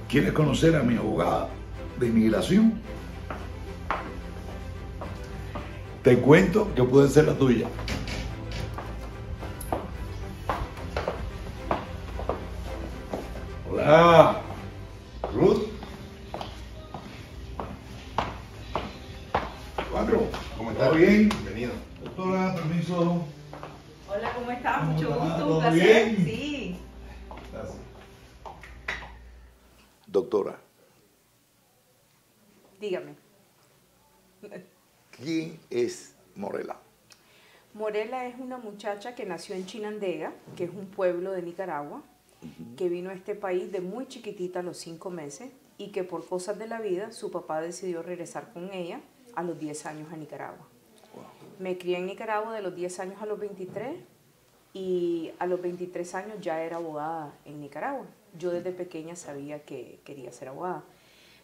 ¿Quieres conocer a mi abogada de inmigración? Te cuento que puede ser la tuya. Hola, Ruth. Cuatro. ¿Cómo estás? ¿Todo bien? Bienvenido. Doctora, permiso. Hola, ¿cómo estás? ¿Cómo Mucho estás? gusto, ¿Todo un placer. bien? Sí. Gracias. Doctora, Dígame. ¿quién es Morela? Morela es una muchacha que nació en Chinandega, que es un pueblo de Nicaragua, que vino a este país de muy chiquitita a los 5 meses y que por cosas de la vida su papá decidió regresar con ella a los 10 años a Nicaragua. Me crié en Nicaragua de los 10 años a los 23 y a los 23 años ya era abogada en Nicaragua. Yo desde pequeña sabía que quería ser abogada.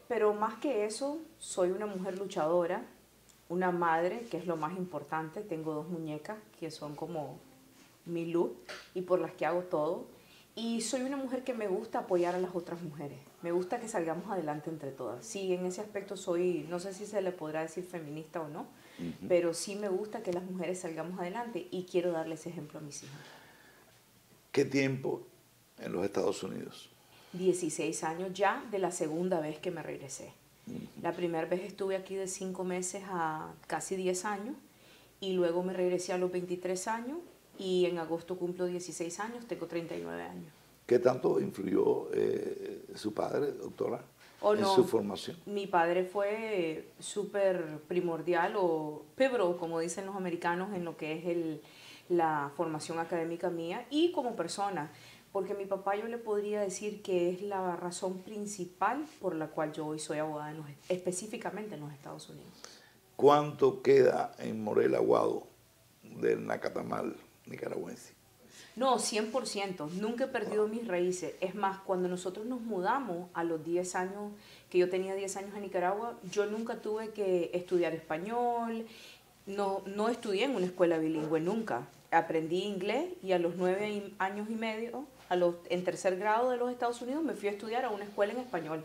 Pero más que eso, soy una mujer luchadora, una madre, que es lo más importante. Tengo 2 muñecas que son como mi luz y por las que hago todo. Y soy una mujer que me gusta apoyar a las otras mujeres. Me gusta que salgamos adelante entre todas. Sí, en ese aspecto soy, no sé si se le podrá decir feminista o no, pero sí me gusta que las mujeres salgamos adelante y quiero darles ejemplo a mis hijas. ¿Qué tiempo en los Estados Unidos? 16 años ya de la segunda vez que me regresé. La primera vez estuve aquí de 5 meses a casi 10 años y luego me regresé a los 23 años y en agosto cumplo 16 años, tengo 39 años. ¿Qué tanto influyó su padre, doctora, en su formación? Mi padre fue súper primordial o pivotal, como dicen los americanos, en lo que es la formación académica mía y como persona. Porque mi papá yo le podría decir que es la razón principal por la cual yo hoy soy abogada, específicamente en los Estados Unidos. ¿Cuánto queda en Morel Aguado del Nacatamal nicaragüense? No, 100%. Nunca he perdido mis raíces. Es más, cuando nosotros nos mudamos a los 10 años, que yo tenía 10 años en Nicaragua, yo nunca tuve que estudiar español, no estudié en una escuela bilingüe, nunca. Aprendí inglés y a los 9 años y medio, en tercer grado de los Estados Unidos, me fui a estudiar a una escuela en español.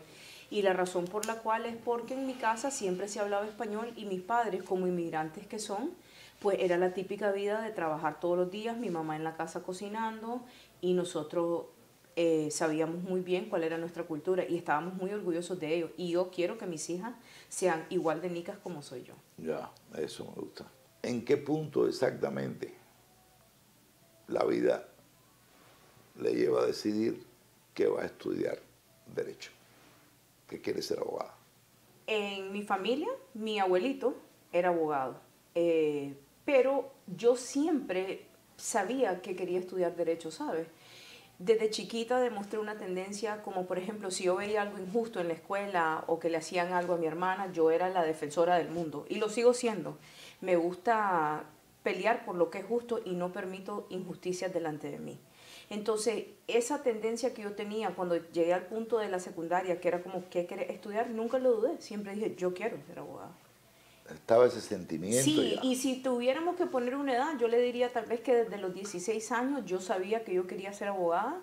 Y la razón por la cual es porque en mi casa siempre se hablaba español y mis padres, como inmigrantes que son, pues era la típica vida de trabajar todos los días, mi mamá en la casa cocinando y nosotros sabíamos muy bien cuál era nuestra cultura y estábamos muy orgullosos de ello. Y yo quiero que mis hijas sean igual de nicas como soy yo. Ya, eso me gusta. ¿En qué punto exactamente la vida le lleva a decidir que va a estudiar Derecho, que quiere ser abogada? En mi familia, mi abuelito era abogado, pero yo siempre sabía que quería estudiar Derecho, ¿sabes? Desde chiquita demostré una tendencia, como por ejemplo, si yo veía algo injusto en la escuela o que le hacían algo a mi hermana, yo era la defensora del mundo y lo sigo siendo. Me gusta pelear por lo que es justo y no permito injusticias delante de mí. Entonces, esa tendencia que yo tenía cuando llegué al punto de la secundaria, que era como, ¿qué querés estudiar? Nunca lo dudé, siempre dije, yo quiero ser abogada. Estaba ese sentimiento. Sí, ya. y si tuviéramos que poner una edad, yo le diría tal vez que desde los 16 años yo sabía que yo quería ser abogada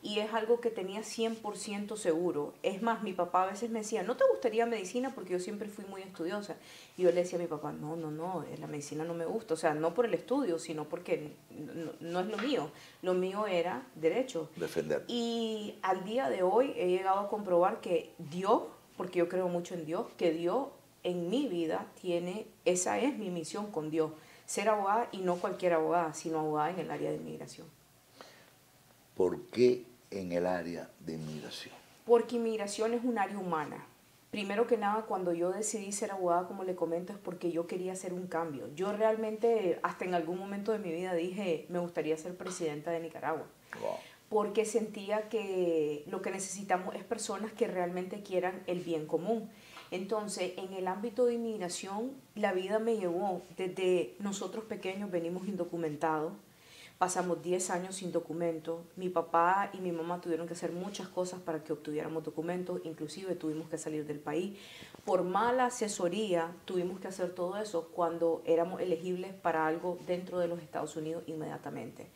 y es algo que tenía 100% seguro. Es más, mi papá a veces me decía, ¿no te gustaría medicina? Porque yo siempre fui muy estudiosa. Y yo le decía a mi papá, no, la medicina no me gusta. O sea, no por el estudio, sino porque no es lo mío. Lo mío era derecho. Defender. Y al día de hoy he llegado a comprobar que Dios, porque yo creo mucho en Dios, que Dios en mi vida esa es mi misión con Dios, ser abogada y no cualquier abogada, sino abogada en el área de inmigración. ¿Por qué en el área de inmigración? Porque inmigración es un área humana. Primero que nada, cuando yo decidí ser abogada, como le comento, es porque yo quería hacer un cambio. Yo realmente, hasta en algún momento de mi vida dije, me gustaría ser presidenta de Nicaragua. Wow. Porque sentía que lo que necesitamos es personas que realmente quieran el bien común. Entonces, en el ámbito de inmigración, la vida me llevó, desde nosotros pequeños venimos indocumentados, pasamos 10 años sin documentos, mi papá y mi mamá tuvieron que hacer muchas cosas para que obtuviéramos documentos, inclusive tuvimos que salir del país. Por mala asesoría tuvimos que hacer todo eso cuando éramos elegibles para algo dentro de los Estados Unidos inmediatamente.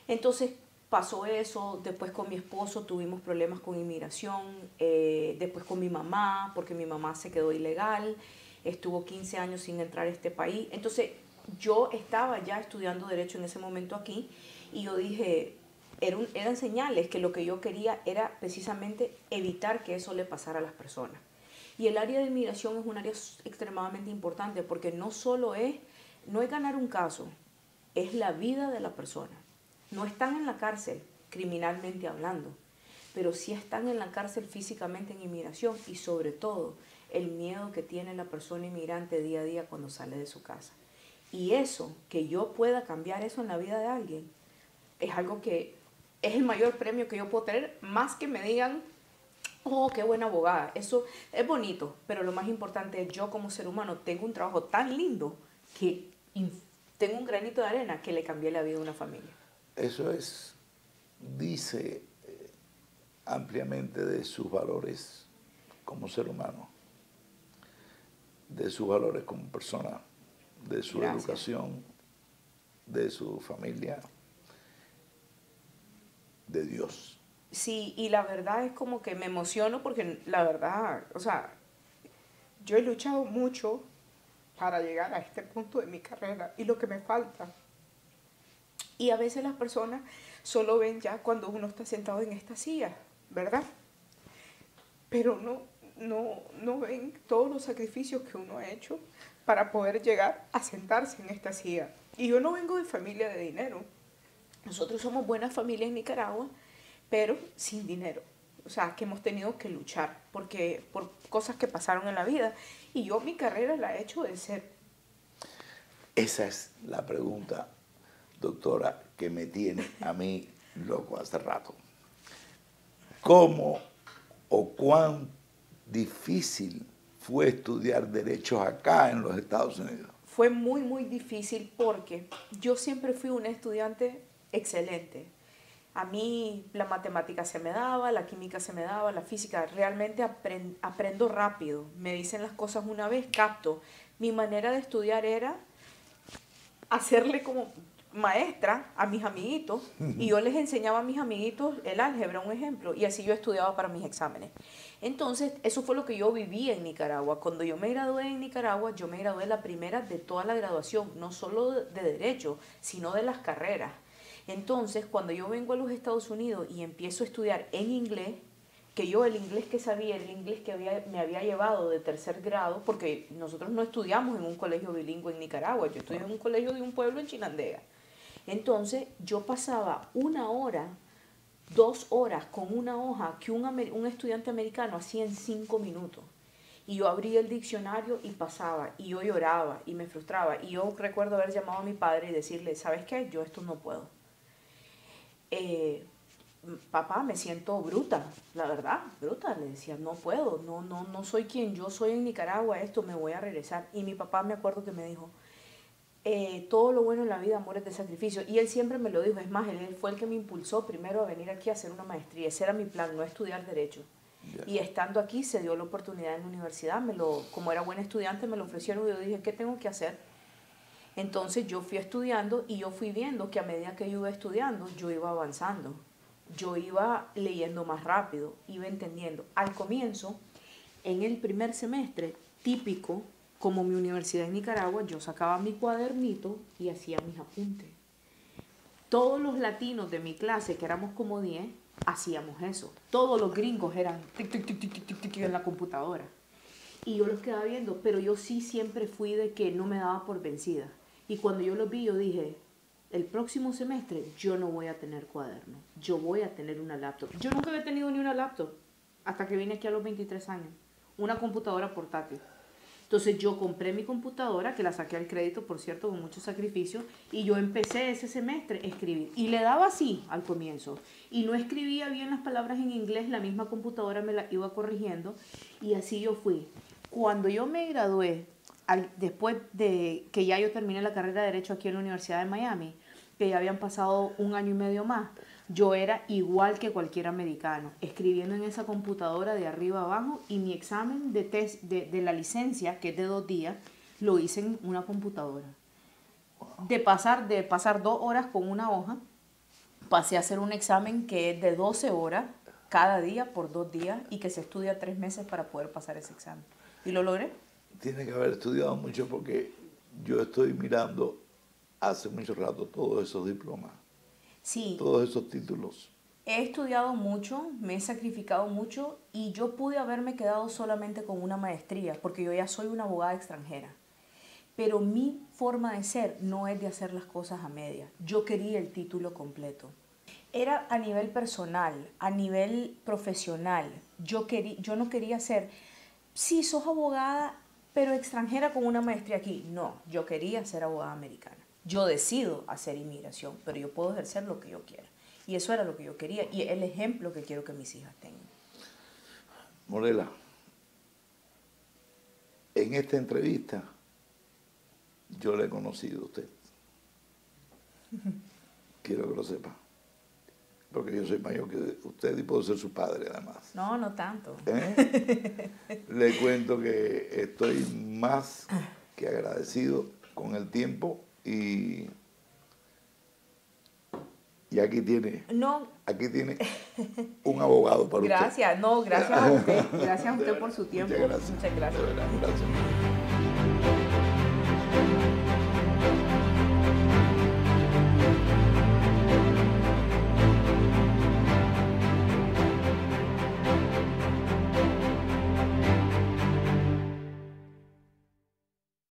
Entonces, pasó eso, después con mi esposo tuvimos problemas con inmigración, después con mi mamá, porque mi mamá se quedó ilegal, estuvo 15 años sin entrar a este país. Entonces yo estaba ya estudiando Derecho en ese momento aquí y yo dije, eran señales que lo que yo quería era precisamente evitar que eso le pasara a las personas. Y el área de inmigración es un área extremadamente importante porque no es ganar un caso, es la vida de la persona. No están en la cárcel criminalmente hablando, pero sí están en la cárcel físicamente en inmigración y sobre todo el miedo que tiene la persona inmigrante día a día cuando sale de su casa. Y eso, que yo pueda cambiar eso en la vida de alguien, es algo que es el mayor premio que yo puedo tener, más que me digan, oh, qué buena abogada. Eso es bonito, pero lo más importante es yo como ser humano tengo un trabajo tan lindo que tengo un granito de arena que le cambié la vida a una familia. Eso dice ampliamente de sus valores como ser humano, de sus valores como persona, de su educación, de su familia, de Dios. Sí, y la verdad es como que me emociono porque la verdad, o sea, yo he luchado mucho para llegar a este punto de mi carrera y lo que me falta. Y a veces las personas solo ven ya cuando uno está sentado en esta silla, ¿verdad? Pero no ven todos los sacrificios que uno ha hecho para poder llegar a sentarse en esta silla. Y yo no vengo de familia de dinero. Nosotros somos buena familia en Nicaragua, pero sin dinero. O sea, que hemos tenido que luchar por cosas que pasaron en la vida. Y yo mi carrera la he hecho de ser. Esa es la pregunta, doctora, que me tiene a mí loco hace rato. ¿Cómo o cuán difícil fue estudiar derechos acá en los Estados Unidos? Fue muy, muy difícil porque yo siempre fui una estudiante excelente. A mí la matemática se me daba, la química se me daba, la física. Realmente aprendo rápido. Me dicen las cosas una vez, capto. Mi manera de estudiar era hacerle como maestra a mis amiguitos y yo les enseñaba a mis amiguitos el álgebra, un ejemplo, y así yo estudiaba para mis exámenes. Entonces, eso fue lo que yo viví en Nicaragua. Cuando yo me gradué en Nicaragua, yo me gradué la primera de toda la graduación, no solo de Derecho, sino de las carreras. Entonces, cuando yo vengo a los Estados Unidos y empiezo a estudiar en inglés, que yo el inglés que sabía, el inglés que me había llevado de tercer grado, porque nosotros no estudiamos en un colegio bilingüe en Nicaragua, yo estudié en un colegio de un pueblo en Chinandega. Entonces, yo pasaba 1 hora, 2 horas con una hoja que un estudiante americano hacía en 5 minutos. Y yo abría el diccionario y pasaba, y yo lloraba y me frustraba. Y yo recuerdo haber llamado a mi padre y decirle, ¿sabes qué? Yo esto no puedo. Papá, me siento bruta, la verdad, bruta. Le decía, no puedo, no soy quien yo soy en Nicaragua, esto me voy a regresar. Y mi papá me acuerdo que me dijo, todo lo bueno en la vida, amor, es de sacrificio. Y él siempre me lo dijo, es más, él fue el que me impulsó primero a venir aquí a hacer una maestría. Ese era mi plan, no estudiar Derecho. Yeah. Y estando aquí se dio la oportunidad en la universidad, como era buena estudiante, me lo ofrecieron y yo dije, ¿qué tengo que hacer? Entonces yo fui estudiando y yo fui viendo que a medida que yo iba estudiando, yo iba avanzando. Yo iba leyendo más rápido, iba entendiendo. Al comienzo, en el primer semestre, típico, como mi universidad en Nicaragua, yo sacaba mi cuadernito y hacía mis apuntes. Todos los latinos de mi clase, que éramos como 10, hacíamos eso. Todos los gringos eran tic, tic, tic, tic, tic, tic, en la computadora. Y yo los quedaba viendo, pero yo sí siempre fui de que no me daba por vencida. Y cuando yo los vi, yo dije, el próximo semestre yo no voy a tener cuaderno, yo voy a tener una laptop. Yo nunca había tenido ni una laptop hasta que vine aquí a los 23 años, una computadora portátil. Entonces yo compré mi computadora, que la saqué al crédito, por cierto, con mucho sacrificio, y yo empecé ese semestre a escribir. Y le daba así al comienzo. Y no escribía bien las palabras en inglés, la misma computadora me la iba corrigiendo, y así yo fui. Cuando yo me gradué, después de que ya yo terminé la carrera de Derecho aquí en la Universidad de Miami, que ya habían pasado 1 año y medio más, yo era igual que cualquier americano, escribiendo en esa computadora de arriba a abajo, y mi examen de test de la licencia, que es de 2 días, lo hice en una computadora. De pasar 2 horas con una hoja pasé a hacer un examen que es de 12 horas cada día por 2 días y que se estudia 3 meses para poder pasar ese examen. ¿Y lo logré? Tiene que haber estudiado mucho porque yo estoy mirando hace mucho rato todos esos diplomas, Sí, todos esos títulos. he estudiado mucho, me he sacrificado mucho y yo pude haberme quedado solamente con una maestría porque yo ya soy una abogada extranjera. Pero mi forma de ser no es de hacer las cosas a medias. Yo quería el título completo. Era a nivel personal, a nivel profesional. Yo no quería ser, sí, sos abogada, pero extranjera con una maestría aquí. No, yo quería ser abogada americana. Yo decido hacer inmigración, pero yo puedo ejercer lo que yo quiera. Y eso era lo que yo quería y el ejemplo que quiero que mis hijas tengan. Morela, en esta entrevista yo le he conocido a usted. Quiero que lo sepa. Porque yo soy mayor que usted y puedo ser su padre además. No, no tanto. Le cuento que estoy más que agradecido con el tiempo y aquí tiene un abogado para usted. Gracias, no, gracias a usted. Gracias a usted por su tiempo. Muchas gracias. Muchas gracias. De verdad, gracias.